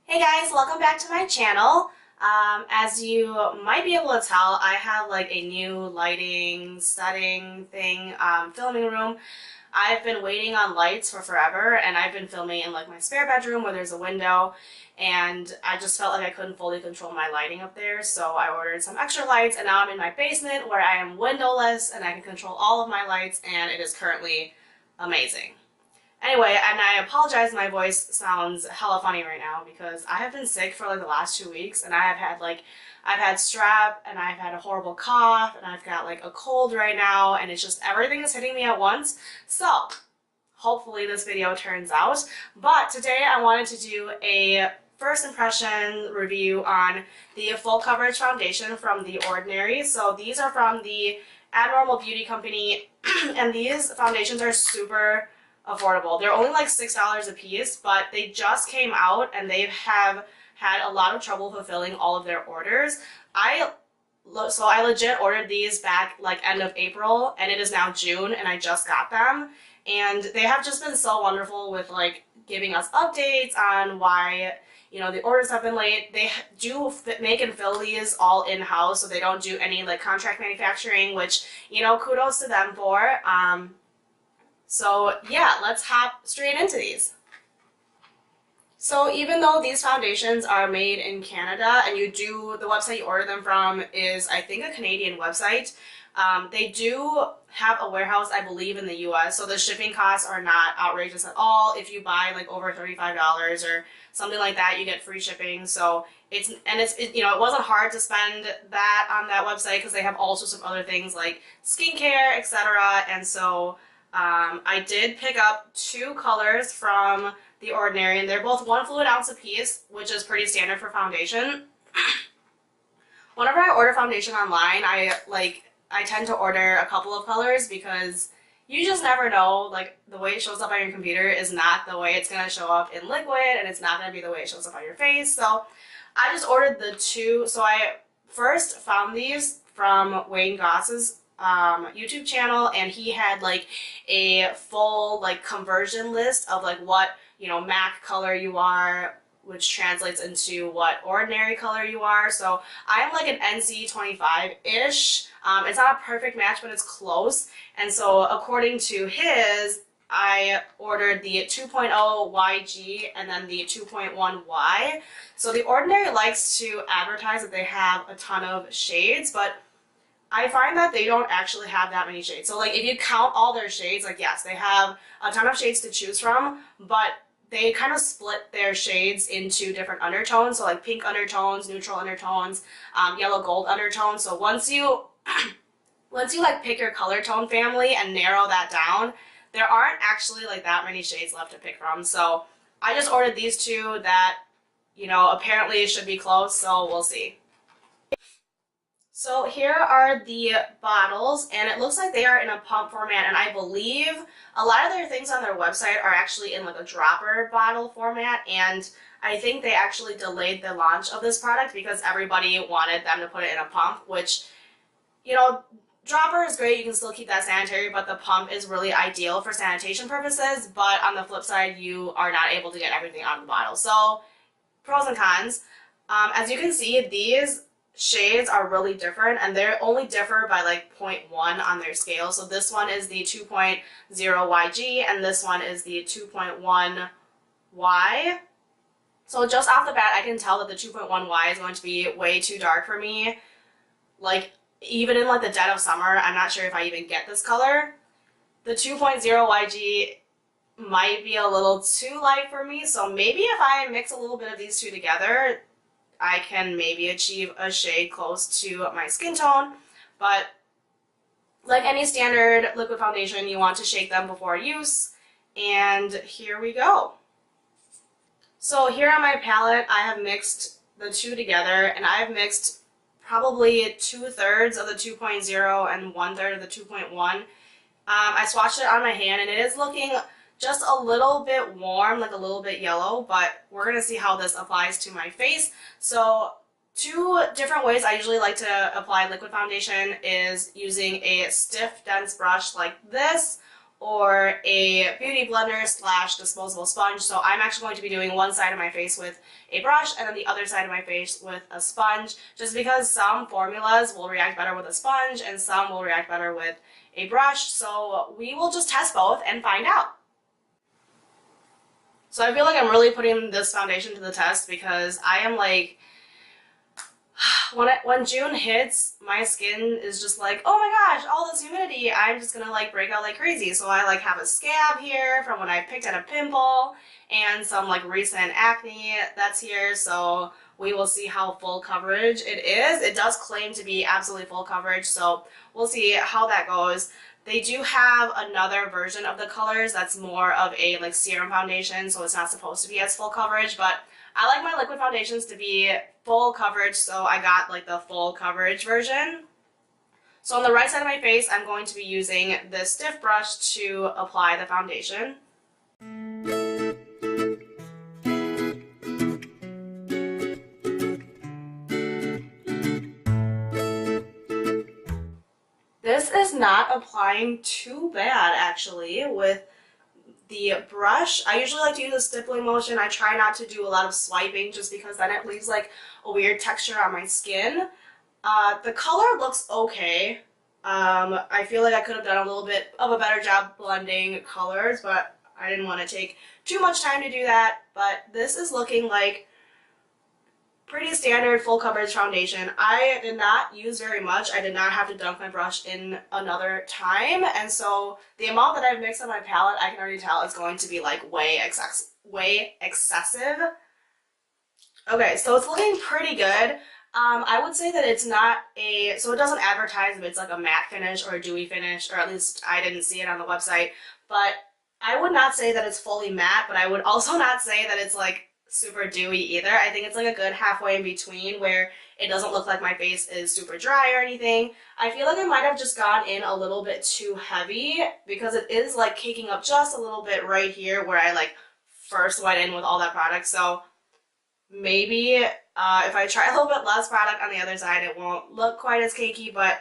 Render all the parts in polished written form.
Hey guys, welcome back to my channel. As you might be able to tell, I have like a new lighting setting thing, filming room. I've been waiting on lights for forever, and I've been filming in like my spare bedroom where there's a window, and I just felt like I couldn't fully control my lighting up there, so I ordered some extra lights, and now I'm in my basement where I am windowless and I can control all of my lights, and it is currently amazing. Anyway, and I apologize, my voice sounds hella funny right now because I have been sick for like the last 2 weeks, and I've had strep, and I've had a horrible cough, and I've got like a cold right now, and it's just everything is hitting me at once. So hopefully this video turns out. But today I wanted to do a first impression review on the full coverage foundation from The Ordinary. So these are from the Abnormal Beauty Company, and these foundations are super affordable. They're only like $6 a piece, but they just came out and they have had a lot of trouble fulfilling all of their orders. So I legit ordered these back like end of April, and it is now June and I just got them. And they have just been so wonderful with like giving us updates on why the orders have been late. They do make and fill these all in-house, so they don't do any like contract manufacturing, which kudos to them for. So yeah, let's hop straight into these. So even though these foundations are made in Canada, and the website you order them from is, I think, a Canadian website, they do have a warehouse, I believe, in the US, so the shipping costs are not outrageous at all. If you buy like over $35 or something like that, you get free shipping. So it wasn't hard to spend that on that website because they have all sorts of other things like skincare, etc. And so I did pick up two colors from The Ordinary, and they're both 1 fluid ounce a piece, which is pretty standard for foundation. Whenever I order foundation online, I tend to order a couple of colors because you just never know, like the way it shows up on your computer is not the way it's going to show up in liquid, and it's not going to be the way it shows up on your face. So I just ordered the two. So I first found these from Wayne Goss's YouTube channel, and he had like a full like conversion list of like what MAC color you are, which translates into what ordinary color you are. So I'm like an NC 25-ish. It's not a perfect match, but it's close. And so according to his, I ordered the 2.0 YG and then the 2.1 Y. So The Ordinary likes to advertise that they have a ton of shades, but I find that they don't actually have that many shades. So like if you count all their shades, like yes, they have a ton of shades to choose from, but they kind of split their shades into different undertones. So like pink undertones, neutral undertones, yellow gold undertones. So once you like pick your color tone family and narrow that down, there aren't actually like that many shades left to pick from. So I just ordered these two that apparently should be close, so we'll see. So here are the bottles, and it looks like they are in a pump format, and I believe a lot of their things on their website are actually in like a dropper bottle format, and I think they actually delayed the launch of this product because everybody wanted them to put it in a pump, which, dropper is great, you can still keep that sanitary, but the pump is really ideal for sanitation purposes, but on the flip side, you are not able to get everything out of the bottle. So, pros and cons. As you can see, these shades are really different, and they only differ by like 0.1 on their scale. So this one is the 2.0 YG, and this one is the 2.1 Y. So just off the bat, I can tell that the 2.1 Y is going to be way too dark for me. Like, even in like the dead of summer, I'm not sure if I even get this color. The 2.0 YG might be a little too light for me, so maybe if I mix a little bit of these two together, I can maybe achieve a shade close to my skin tone. But like any standard liquid foundation, you want to shake them before use. And here we go. So here on my palette, I have mixed the two together, and I've mixed probably 2/3 of the 2.0 and 1/3 of the 2.1. I swatched it on my hand, and it is looking just a little bit warm, like a little bit yellow, but we're going to see how this applies to my face. So two different ways I usually like to apply liquid foundation is using a stiff, dense brush like this, or a beauty blender slash disposable sponge. So I'm actually going to be doing one side of my face with a brush and then the other side of my face with a sponge, just because some formulas will react better with a sponge and some will react better with a brush. So we will just test both and find out. So I feel like I'm really putting this foundation to the test because I am like, when June hits, my skin is just like, oh my gosh, all this humidity, I'm just gonna like break out like crazy. So I like have a scab here from when I picked at a pimple and some like recent acne that's here. So we will see how full coverage it is. It does claim to be absolutely full coverage, so we'll see how that goes. They do have another version of the colors that's more of a like serum foundation, so it's not supposed to be as full coverage, but I like my liquid foundations to be full coverage, so I got like the full coverage version. So on the right side of my face, I'm going to be using this stiff brush to apply the foundation. This is not applying too bad actually with the brush. I usually like to use a stippling motion. I try not to do a lot of swiping just because then it leaves like a weird texture on my skin. The color looks okay. I feel like I could have done a little bit of a better job blending colors, but I didn't want to take too much time to do that. But this is looking like pretty standard full coverage foundation. I did not use very much. I did not have to dunk my brush in another time, and so the amount that I've mixed on my palette, I can already tell it's going to be like way excessive. Okay, so it's looking pretty good. I would say that it's not a, so it doesn't advertise if it's like a matte finish or a dewy finish, or at least I didn't see it on the website, but I would not say that it's fully matte, but I would also not say that it's like super dewy either. I think it's like a good halfway in between where it doesn't look like my face is super dry or anything. I feel like I might have just gone in a little bit too heavy because it is like caking up just a little bit right here where I like first went in with all that product. So maybe if I try a little bit less product on the other side, it won't look quite as cakey, but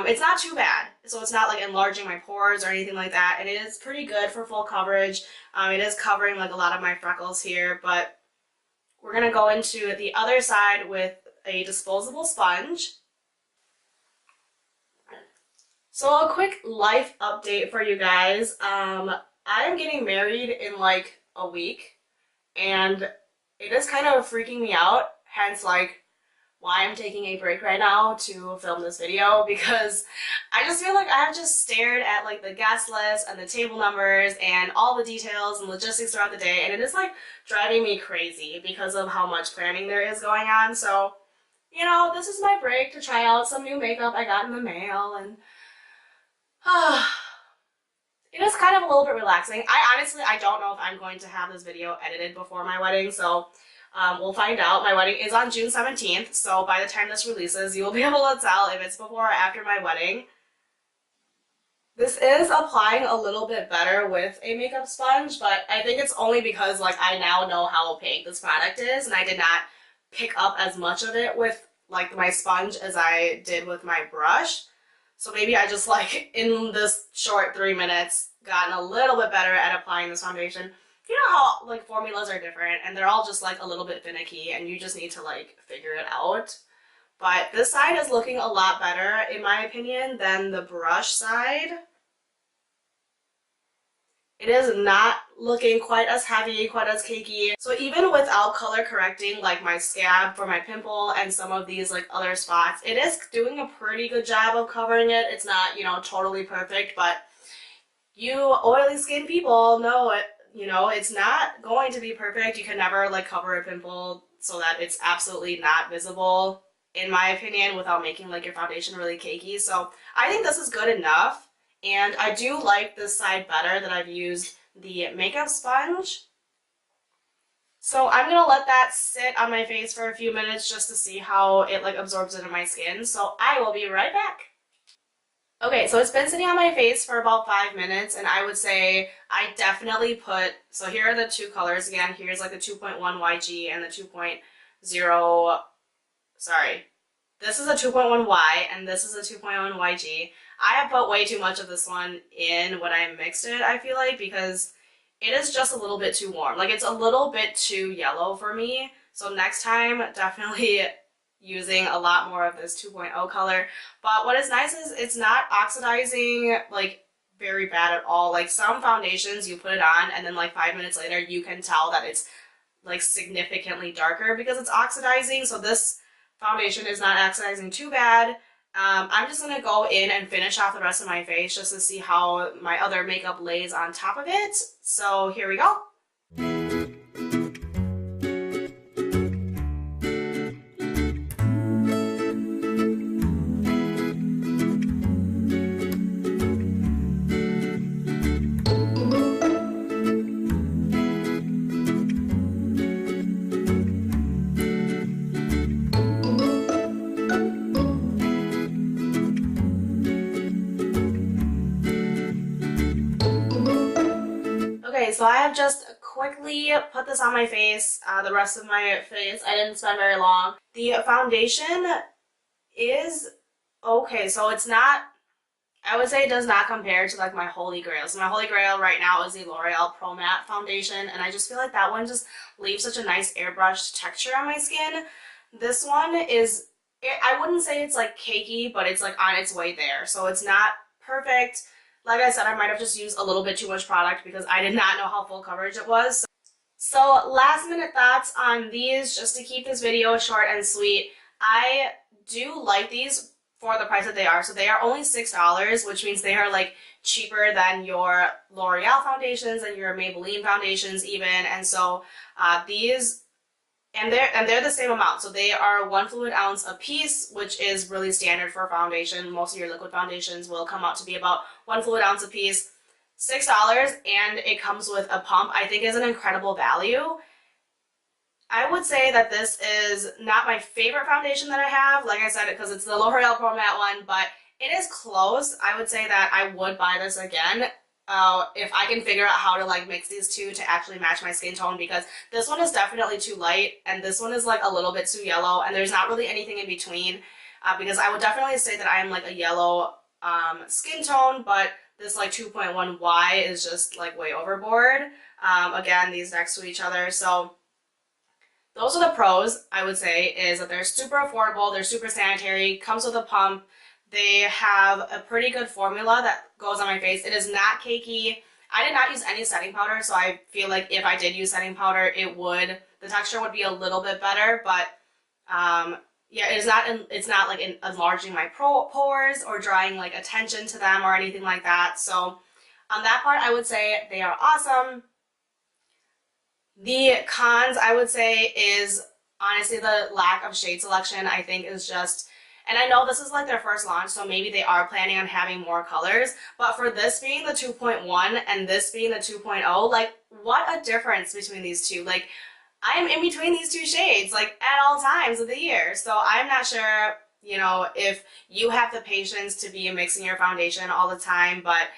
it's not too bad. So it's not like enlarging my pores or anything like that, and it is pretty good for full coverage. It is covering like a lot of my freckles here, but we're going to go into the other side with a disposable sponge. So a quick life update for you guys. I am getting married in like a week, and it is kind of freaking me out, hence like why I'm taking a break right now to film this video, because I just feel like I've just stared at like the guest list and the table numbers and all the details and logistics throughout the day, and it is like driving me crazy because of how much planning there is going on. So, you know, this is my break to try out some new makeup I got in the mail, and it is kind of a little bit relaxing. I don't know if I'm going to have this video edited before my wedding, so we'll find out. My wedding is on June 17th, so by the time this releases, you will be able to tell if it's before or after my wedding. This is applying a little bit better with a makeup sponge, but I think it's only because like I now know how opaque this product is, and I did not pick up as much of it with like my sponge as I did with my brush. So maybe I just like in this short 3 minutes gotten a little bit better at applying this foundation. You know how like formulas are different and they're all just like a little bit finicky and you just need to like figure it out. But this side is looking a lot better in my opinion than the brush side. It is not looking quite as heavy, quite as cakey. So even without color correcting like my scab for my pimple and some of these like other spots, it is doing a pretty good job of covering it. It's not, you know, totally perfect, but you oily skin people know it. You know, it's not going to be perfect. You can never like cover a pimple so that it's absolutely not visible, in my opinion, without making like your foundation really cakey. So I think this is good enough. And I do like this side better that I've used the makeup sponge. So I'm going to let that sit on my face for a few minutes just to see how it like absorbs into my skin. So I will be right back. Okay, so it's been sitting on my face for about 5 minutes, and I would say I definitely put, so here are the two colors again. Here's like the 2.1 YG and the 2.0, sorry. This is a 2.1 Y and this is a 2.1 YG. I have put way too much of this one in when I mixed it, I feel like, because it is just a little bit too warm. Like, it's a little bit too yellow for me. So next time, definitely using a lot more of this 2.0 color. But what is nice is it's not oxidizing, like, very bad at all. Like, some foundations, you put it on, and then, like, 5 minutes later, you can tell that it's, like, significantly darker because it's oxidizing. So this foundation is not oxidizing too bad. I'm just going to go in and finish off the rest of my face just to see how my other makeup lays on top of it. So here we go. So I have just quickly put this on my face, the rest of my face. I didn't spend very long. The foundation is okay, so it's not, I would say it does not compare to like my Holy Grail. So my Holy Grail right now is the L'Oreal Pro Matte Foundation, and I just feel like that one just leaves such a nice airbrushed texture on my skin. This one is, I wouldn't say it's like cakey, but it's like on its way there. So it's not perfect. Like I said, I might have just used a little bit too much product because I did not know how full coverage it was. So last minute thoughts on these, just to keep this video short and sweet. I do like these for the price that they are. So they are only $6, which means they are like cheaper than your L'Oreal foundations and your Maybelline foundations even. And so these, and they're the same amount. So they are 1 fluid ounce a piece, which is really standard for foundation. Most of your liquid foundations will come out to be about 1 fluid ounce a piece. $6, and it comes with a pump. I think is an incredible value. I would say that this is not my favorite foundation that I have, like I said, because it's the L'Oreal Pro Matte one, but it is close. I would say that I would buy this again. If I can figure out how to like mix these two to actually match my skin tone, because this one is definitely too light and this one is like a little bit too yellow, and there's not really anything in between, because I would definitely say that I am like a yellow skin tone, but this like 2.1Y is just like way overboard. Again, these next to each other. So those are the pros, I would say, is that they're super affordable, they're super sanitary, comes with a pump. They have a pretty good formula that goes on my face. It is not cakey. I did not use any setting powder, so I feel like if I did use setting powder, the texture would be a little bit better, but yeah, it's not like enlarging my pores or drawing like attention to them or anything like that. So on that part, I would say they are awesome. The cons, I would say, is honestly the lack of shade selection. I think is just, and I know this is like their first launch, so maybe they are planning on having more colors, but for this being the 2.1 and this being the 2.0, like what a difference between these two. Like I am in between these two shades like at all times of the year. So I'm not sure, you know, if you have the patience to be mixing your foundation all the time, but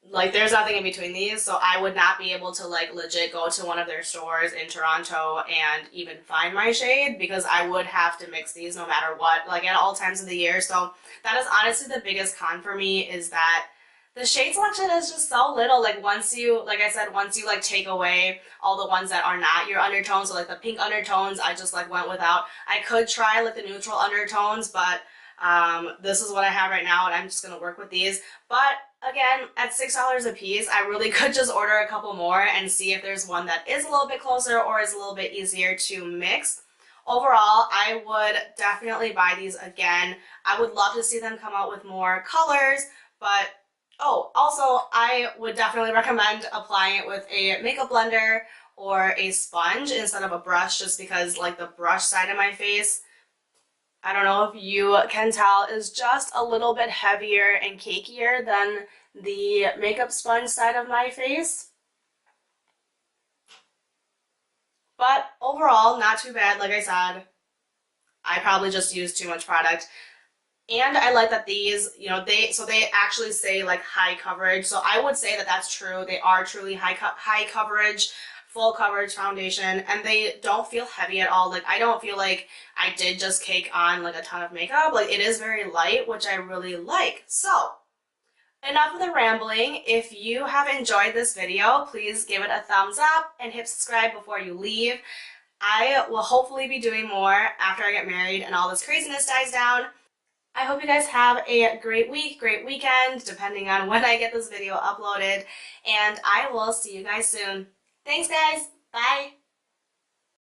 like there's nothing in between these, so I would not be able to like legit go to one of their stores in Toronto and even find my shade, because I would have to mix these no matter what, like at all times of the year. So that is honestly the biggest con for me, is that the shade selection is just so little. Like once you, like I said, once you like take away all the ones that are not your undertones, so like the pink undertones, I just like went without. I could try like the neutral undertones, but this is what I have right now, and I'm just gonna work with these. But again, at $6 a piece, I really could just order a couple more and see if there's one that is a little bit closer or is a little bit easier to mix. Overall, I would definitely buy these again. I would love to see them come out with more colors, but oh, also I would definitely recommend applying it with a makeup blender or a sponge instead of a brush, just because like the brush side of my face, I don't know if you can tell, is just a little bit heavier and cakier than the makeup sponge side of my face. But overall, not too bad. Like I said, I probably just used too much product. And I like that these, you know, they actually say like high coverage. So I would say that that's true. They are truly high coverage full coverage foundation, and they don't feel heavy at all. Like, I don't feel like I did just cake on like a ton of makeup. Like, it is very light, which I really like. So, enough of the rambling. If you have enjoyed this video, please give it a thumbs up and hit subscribe before you leave. I will hopefully be doing more after I get married and all this craziness dies down. I hope you guys have a great week, great weekend, depending on when I get this video uploaded, and I will see you guys soon. Thanks, guys. Bye.